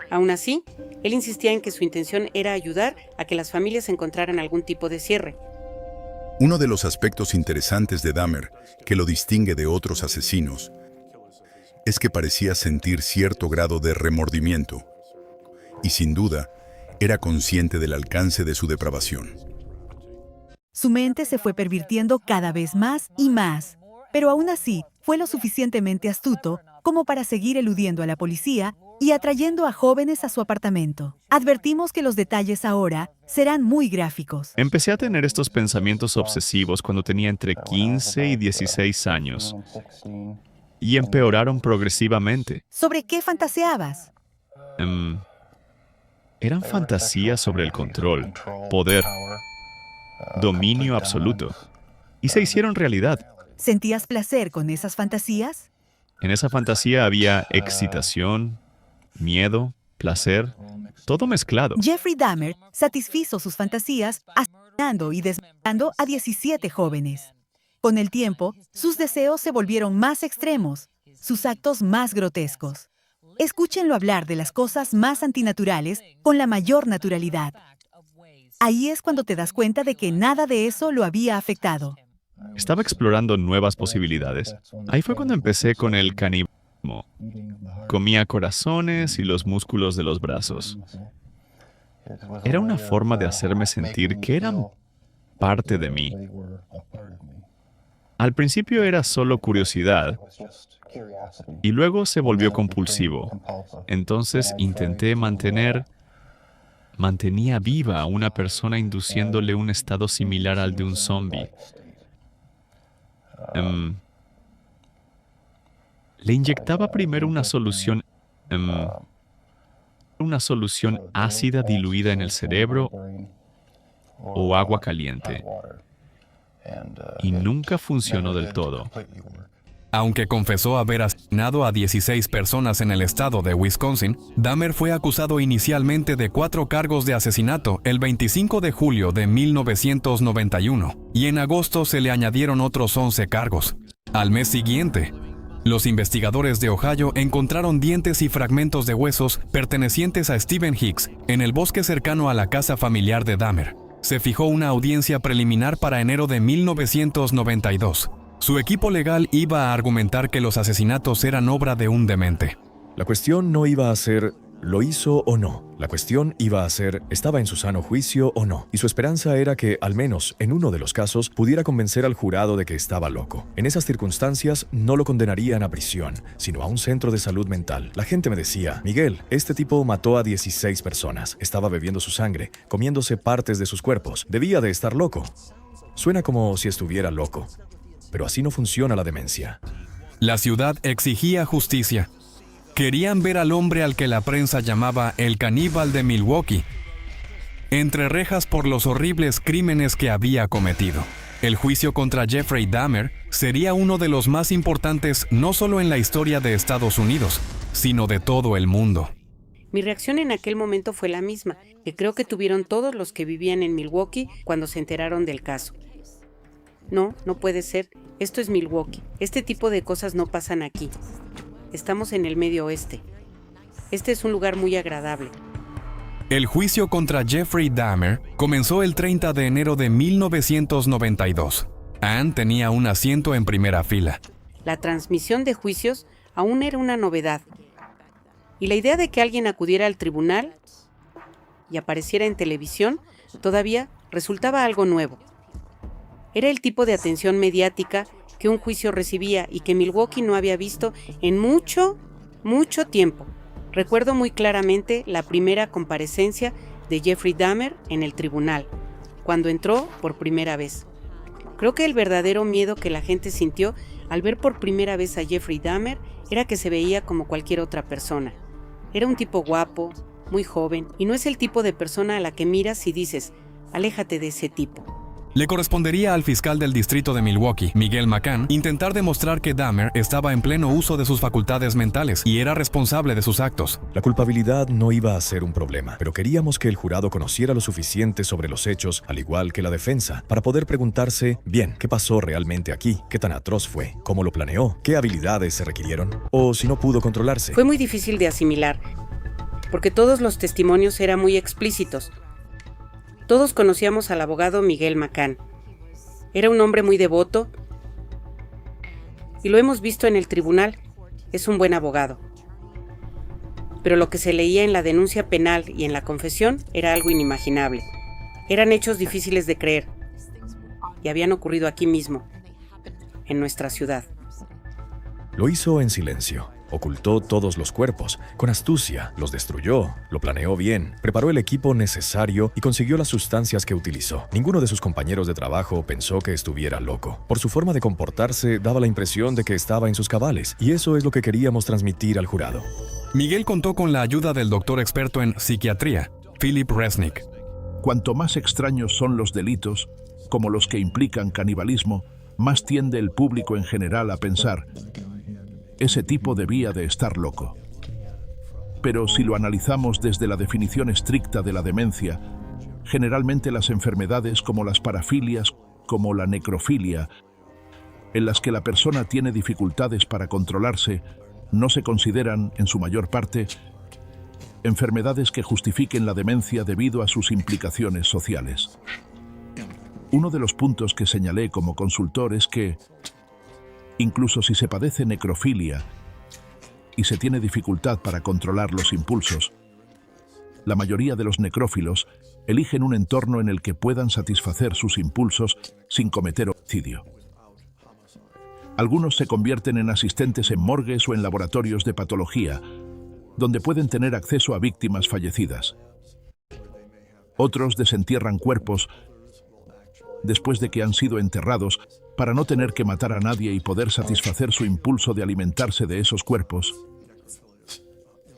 Aún así, él insistía en que su intención era ayudar a que las familias encontraran algún tipo de cierre. Uno de los aspectos interesantes de Dahmer, que lo distingue de otros asesinos, es que parecía sentir cierto grado de remordimiento, y sin duda, era consciente del alcance de su depravación. Su mente se fue pervirtiendo cada vez más y más, pero aún así fue lo suficientemente astuto como para seguir eludiendo a la policía y atrayendo a jóvenes a su apartamento. Advertimos que los detalles ahora serán muy gráficos. Empecé a tener estos pensamientos obsesivos cuando tenía entre 15 y 16 años. Y empeoraron progresivamente. ¿Sobre qué fantaseabas? Eran fantasías sobre el control, poder, dominio absoluto. Y se hicieron realidad. ¿Sentías placer con esas fantasías? En esa fantasía había excitación, miedo, placer, todo mezclado. Jeffrey Dahmer satisfizo sus fantasías asesinando y desmembrando a 17 jóvenes. Con el tiempo, sus deseos se volvieron más extremos, sus actos más grotescos. Escúchenlo hablar de las cosas más antinaturales con la mayor naturalidad. Ahí es cuando te das cuenta de que nada de eso lo había afectado. Estaba explorando nuevas posibilidades. Ahí fue cuando empecé con el canibalismo. Comía corazones y los músculos de los brazos. Era una forma de hacerme sentir que eran parte de mí. Al principio era solo curiosidad y luego se volvió compulsivo. Entonces mantenía viva a una persona induciéndole un estado similar al de un zombie. Le inyectaba primero una solución ácida diluida en el cerebro o agua caliente. Y nunca funcionó del todo. Aunque confesó haber asesinado a 16 personas en el estado de Wisconsin, Dahmer fue acusado inicialmente de 4 cargos de asesinato el 25 de julio de 1991, y en agosto se le añadieron otros 11 cargos. Al mes siguiente, los investigadores de Ohio encontraron dientes y fragmentos de huesos pertenecientes a Stephen Hicks en el bosque cercano a la casa familiar de Dahmer. Se fijó una audiencia preliminar para enero de 1992. Su equipo legal iba a argumentar que los asesinatos eran obra de un demente. La cuestión no iba a ser, ¿lo hizo o no? La cuestión iba a ser, ¿estaba en su sano juicio o no? Y su esperanza era que, al menos en uno de los casos, pudiera convencer al jurado de que estaba loco. En esas circunstancias, no lo condenarían a prisión, sino a un centro de salud mental. La gente me decía, Miguel, este tipo mató a 16 personas. Estaba bebiendo su sangre, comiéndose partes de sus cuerpos. Debía de estar loco. Suena como si estuviera loco. Pero así no funciona la demencia. La ciudad exigía justicia. Querían ver al hombre al que la prensa llamaba el caníbal de Milwaukee, entre rejas por los horribles crímenes que había cometido. El juicio contra Jeffrey Dahmer sería uno de los más importantes no solo en la historia de Estados Unidos, sino de todo el mundo. Mi reacción en aquel momento fue la misma, que creo que tuvieron todos los que vivían en Milwaukee cuando se enteraron del caso. No puede ser. Esto es Milwaukee. Este tipo de cosas no pasan aquí. Estamos en el Medio Oeste. Este es un lugar muy agradable. El juicio contra Jeffrey Dahmer comenzó el 30 de enero de 1992. Ann tenía un asiento en primera fila. La transmisión de juicios aún era una novedad. Y la idea de que alguien acudiera al tribunal y apareciera en televisión todavía resultaba algo nuevo. Era el tipo de atención mediática que un juicio recibía y que Milwaukee no había visto en mucho tiempo. Recuerdo muy claramente la primera comparecencia de Jeffrey Dahmer en el tribunal, cuando entró por primera vez. Creo que el verdadero miedo que la gente sintió al ver por primera vez a Jeffrey Dahmer era que se veía como cualquier otra persona. Era un tipo guapo, muy joven, y no es el tipo de persona a la que miras y dices, aléjate de ese tipo. Le correspondería al fiscal del distrito de Milwaukee, Miguel McCann, intentar demostrar que Dahmer estaba en pleno uso de sus facultades mentales y era responsable de sus actos. La culpabilidad no iba a ser un problema, pero queríamos que el jurado conociera lo suficiente sobre los hechos, al igual que la defensa, para poder preguntarse, bien, ¿qué pasó realmente aquí? ¿Qué tan atroz fue? ¿Cómo lo planeó? ¿Qué habilidades se requirieron? ¿O si no pudo controlarse? Fue muy difícil de asimilar, porque todos los testimonios eran muy explícitos. Todos conocíamos al abogado Miguel McCann. Era un hombre muy devoto y lo hemos visto en el tribunal. Es un buen abogado. Pero lo que se leía en la denuncia penal y en la confesión era algo inimaginable. Eran hechos difíciles de creer y habían ocurrido aquí mismo, en nuestra ciudad. Lo hizo en silencio. Ocultó todos los cuerpos, con astucia, los destruyó, lo planeó bien, preparó el equipo necesario y consiguió las sustancias que utilizó. Ninguno de sus compañeros de trabajo pensó que estuviera loco. Por su forma de comportarse, daba la impresión de que estaba en sus cabales, y eso es lo que queríamos transmitir al jurado. Miguel contó con la ayuda del doctor experto en psiquiatría, Philip Resnick. Cuanto más extraños son los delitos, como los que implican canibalismo, más tiende el público en general a pensar: ese tipo debía de estar loco. Pero si lo analizamos desde la definición estricta de la demencia, generalmente las enfermedades como las parafilias, como la necrofilia, en las que la persona tiene dificultades para controlarse, no se consideran, en su mayor parte, enfermedades que justifiquen la demencia debido a sus implicaciones sociales. Uno de los puntos que señalé como consultor es que, incluso si se padece necrofilia y se tiene dificultad para controlar los impulsos, la mayoría de los necrófilos eligen un entorno en el que puedan satisfacer sus impulsos sin cometer homicidio. Algunos se convierten en asistentes en morgues o en laboratorios de patología, donde pueden tener acceso a víctimas fallecidas. Otros desentierran cuerpos después de que han sido enterrados para no tener que matar a nadie y poder satisfacer su impulso de alimentarse de esos cuerpos.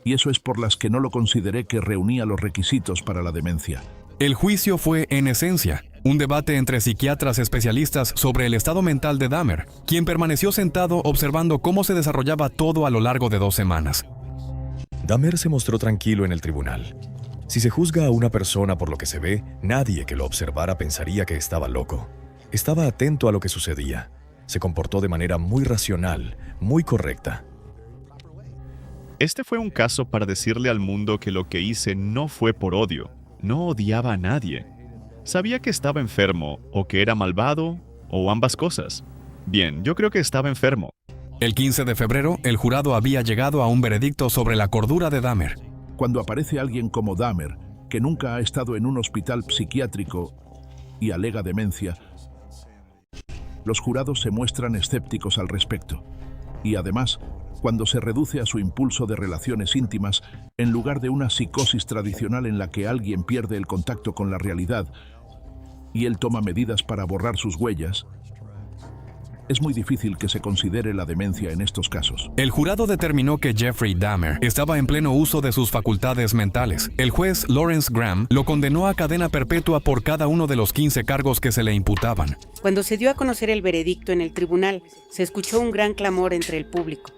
Y eso es por las que no lo consideré que reunía los requisitos para la demencia. El juicio fue, en esencia, un debate entre psiquiatras especialistas sobre el estado mental de Dahmer, quien permaneció sentado observando cómo se desarrollaba todo a lo largo de 2 semanas. Dahmer se mostró tranquilo en el tribunal. Si se juzga a una persona por lo que se ve, nadie que lo observara pensaría que estaba loco. Estaba atento a lo que sucedía. Se comportó de manera muy racional, muy correcta. Este fue un caso para decirle al mundo que lo que hice no fue por odio. No odiaba a nadie. Sabía que estaba enfermo, o que era malvado, o ambas cosas. Bien, yo creo que estaba enfermo. El 15 de febrero, el jurado había llegado a un veredicto sobre la cordura de Dahmer. Cuando aparece alguien como Dahmer, que nunca ha estado en un hospital psiquiátrico y alega demencia, los jurados se muestran escépticos al respecto. Y además, cuando se reduce a su impulso de relaciones íntimas, en lugar de una psicosis tradicional en la que alguien pierde el contacto con la realidad y él toma medidas para borrar sus huellas, es muy difícil que se considere la demencia en estos casos. El jurado determinó que Jeffrey Dahmer estaba en pleno uso de sus facultades mentales. El juez Lawrence Graham lo condenó a cadena perpetua por cada uno de los 15 cargos que se le imputaban. Cuando se dio a conocer el veredicto en el tribunal, se escuchó un gran clamor entre el público,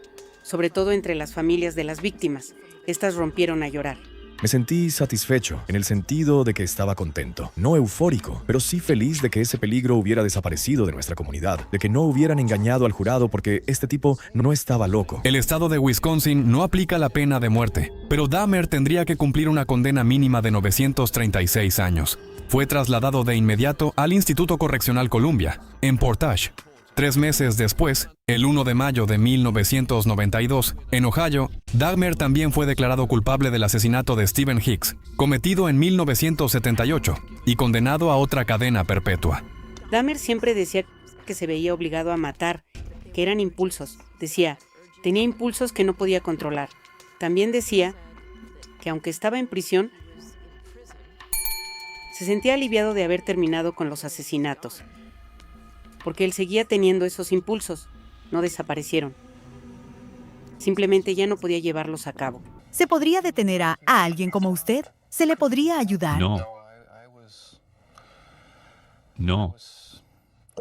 sobre todo entre las familias de las víctimas. Estas rompieron a llorar. Me sentí satisfecho, en el sentido de que estaba contento. No eufórico, pero sí feliz de que ese peligro hubiera desaparecido de nuestra comunidad, de que no hubieran engañado al jurado porque este tipo no estaba loco. El estado de Wisconsin no aplica la pena de muerte, pero Dahmer tendría que cumplir una condena mínima de 936 años. Fue trasladado de inmediato al Instituto Correccional Columbia, en Portage. 3 meses después, el 1 de mayo de 1992, en Ohio, Dahmer también fue declarado culpable del asesinato de Stephen Hicks, cometido en 1978, y condenado a otra cadena perpetua. Dahmer siempre decía que se veía obligado a matar, que eran impulsos. Decía, tenía impulsos que no podía controlar. También decía que aunque estaba en prisión, se sentía aliviado de haber terminado con los asesinatos, porque él seguía teniendo esos impulsos, no desaparecieron. Simplemente ya no podía llevarlos a cabo. ¿Se podría detener a alguien como usted? ¿Se le podría ayudar? No.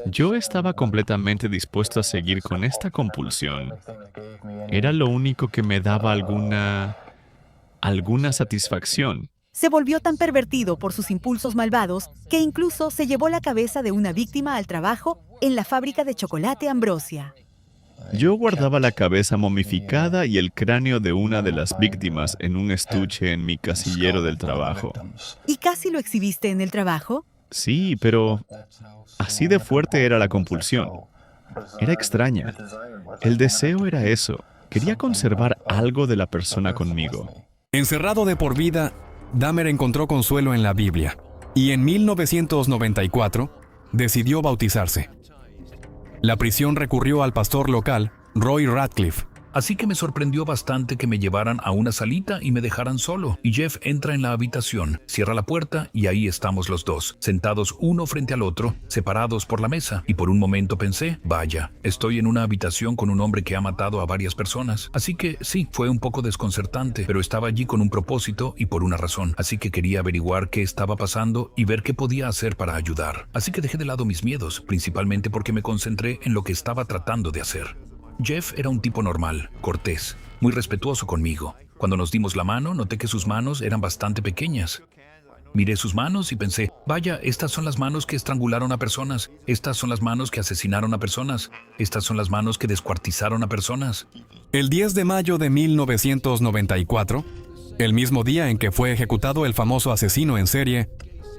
Yo estaba completamente dispuesto a seguir con esta compulsión. Era lo único que me daba alguna satisfacción. Se volvió tan pervertido por sus impulsos malvados que incluso se llevó la cabeza de una víctima al trabajo en la fábrica de chocolate Ambrosia. Yo guardaba la cabeza momificada y el cráneo de una de las víctimas en un estuche en mi casillero del trabajo. ¿Y casi lo exhibiste en el trabajo? Sí, pero así de fuerte era la compulsión. Era extraña. El deseo era eso. Quería conservar algo de la persona conmigo. Encerrado de por vida, Dahmer encontró consuelo en la Biblia y en 1994 decidió bautizarse. La prisión recurrió al pastor local, Roy Radcliffe. Así que me sorprendió bastante que me llevaran a una salita y me dejaran solo. Y Jeff entra en la habitación, cierra la puerta y ahí estamos los dos, sentados uno frente al otro, separados por la mesa. Y por un momento pensé, vaya, estoy en una habitación con un hombre que ha matado a varias personas. Así que sí, fue un poco desconcertante, pero estaba allí con un propósito y por una razón. Así que quería averiguar qué estaba pasando y ver qué podía hacer para ayudar. Así que dejé de lado mis miedos, principalmente porque me concentré en lo que estaba tratando de hacer. Jeff era un tipo normal, cortés, muy respetuoso conmigo. Cuando nos dimos la mano, noté que sus manos eran bastante pequeñas. Miré sus manos y pensé, vaya, estas son las manos que estrangularon a personas, estas son las manos que asesinaron a personas, estas son las manos que descuartizaron a personas. El 10 de mayo de 1994, el mismo día en que fue ejecutado el famoso asesino en serie,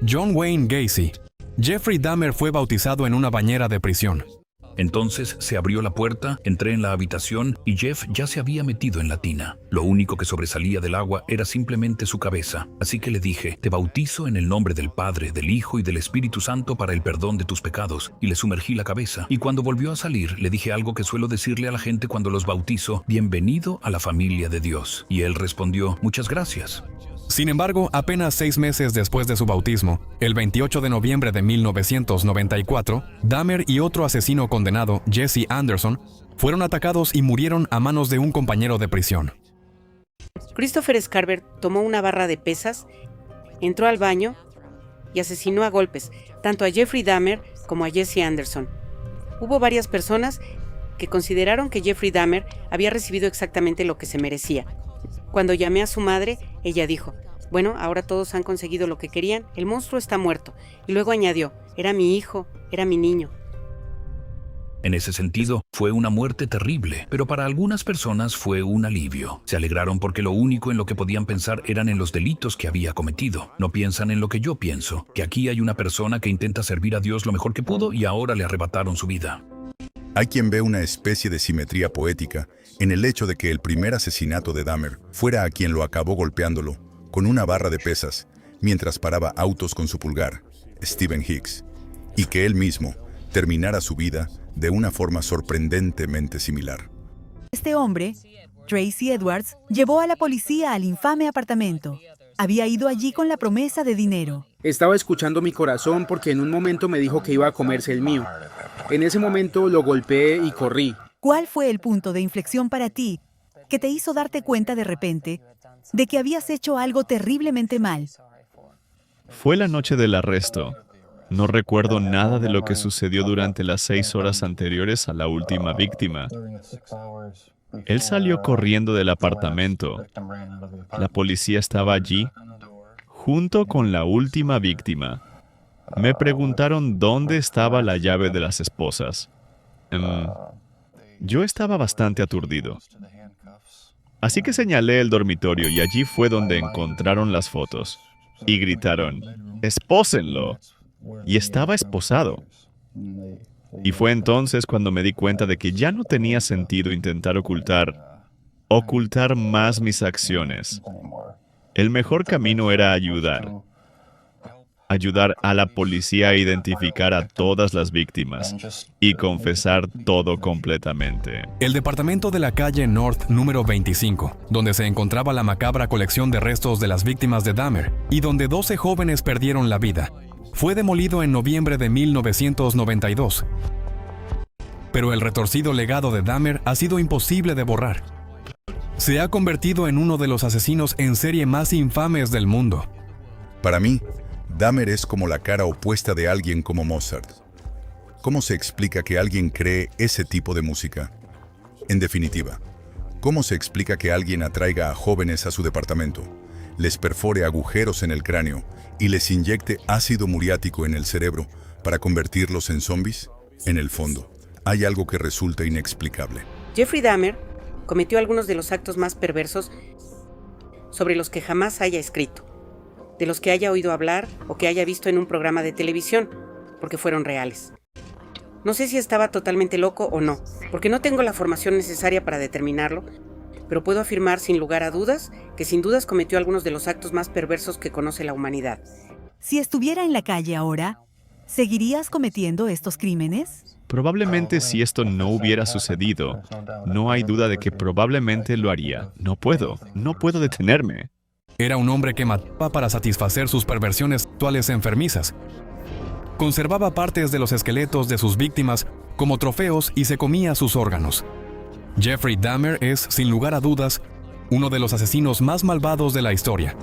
John Wayne Gacy, Jeffrey Dahmer fue bautizado en una bañera de prisión. Entonces se abrió la puerta, entré en la habitación y Jeff ya se había metido en la tina. Lo único que sobresalía del agua era simplemente su cabeza. Así que le dije, te bautizo en el nombre del Padre, del Hijo y del Espíritu Santo para el perdón de tus pecados. Y le sumergí la cabeza. Y cuando volvió a salir, le dije algo que suelo decirle a la gente cuando los bautizo, bienvenido a la familia de Dios. Y él respondió, muchas gracias. Sin embargo, apenas 6 meses después de su bautismo, el 28 de noviembre de 1994, Dahmer y otro asesino condenado, Jesse Anderson, fueron atacados y murieron a manos de un compañero de prisión. Christopher Scarver tomó una barra de pesas, entró al baño y asesinó a golpes tanto a Jeffrey Dahmer como a Jesse Anderson. Hubo varias personas que consideraron que Jeffrey Dahmer había recibido exactamente lo que se merecía. Cuando llamé a su madre, ella dijo, bueno, ahora todos han conseguido lo que querían, el monstruo está muerto. Y luego añadió, era mi hijo, era mi niño. En ese sentido, fue una muerte terrible, pero para algunas personas fue un alivio. Se alegraron porque lo único en lo que podían pensar eran en los delitos que había cometido. No piensan en lo que yo pienso, que aquí hay una persona que intenta servir a Dios lo mejor que pudo y ahora le arrebataron su vida. Hay quien ve una especie de simetría poética en el hecho de que el primer asesinato de Dahmer fuera a quien lo acabó golpeándolo con una barra de pesas mientras paraba autos con su pulgar, Stephen Hicks, y que él mismo terminara su vida de una forma sorprendentemente similar. Este hombre, Tracy Edwards, llevó a la policía al infame apartamento. Había ido allí con la promesa de dinero. Estaba escuchando mi corazón porque en un momento me dijo que iba a comerse el mío. En ese momento lo golpeé y corrí. ¿Cuál fue el punto de inflexión para ti que te hizo darte cuenta de repente de que habías hecho algo terriblemente mal? Fue la noche del arresto. No recuerdo nada de lo que sucedió durante las 6 horas anteriores a la última víctima. Él salió corriendo del apartamento. La policía estaba allí, junto con la última víctima. Me preguntaron dónde estaba la llave de las esposas. Yo estaba bastante aturdido. Así que señalé el dormitorio y allí fue donde encontraron las fotos. Y gritaron, ¡espósenlo! Y estaba esposado. Y fue entonces cuando me di cuenta de que ya no tenía sentido intentar ocultar más mis acciones. El mejor camino era ayudar a la policía a identificar a todas las víctimas y confesar todo completamente. El departamento de la calle North número 25, donde se encontraba la macabra colección de restos de las víctimas de Dahmer y donde 12 jóvenes perdieron la vida, fue demolido en noviembre de 1992. Pero el retorcido legado de Dahmer ha sido imposible de borrar. Se ha convertido en uno de los asesinos en serie más infames del mundo. Para mí, Dahmer es como la cara opuesta de alguien como Mozart. ¿Cómo se explica que alguien cree ese tipo de música? En definitiva, ¿cómo se explica que alguien atraiga a jóvenes a su departamento, les perfore agujeros en el cráneo y les inyecte ácido muriático en el cerebro para convertirlos en zombies? En el fondo, hay algo que resulta inexplicable. Jeffrey Dahmer cometió algunos de los actos más perversos sobre los que jamás haya escrito, de los que haya oído hablar o que haya visto en un programa de televisión, porque fueron reales. No sé si estaba totalmente loco o no, porque no tengo la formación necesaria para determinarlo, pero puedo afirmar sin lugar a dudas que sin dudas cometió algunos de los actos más perversos que conoce la humanidad. Si estuviera en la calle ahora, ¿seguirías cometiendo estos crímenes? Probablemente si esto no hubiera sucedido, no hay duda de que probablemente lo haría. No puedo detenerme. Era un hombre que mataba para satisfacer sus perversiones sexuales enfermizas. Conservaba partes de los esqueletos de sus víctimas como trofeos y se comía sus órganos. Jeffrey Dahmer es, sin lugar a dudas, uno de los asesinos más malvados de la historia.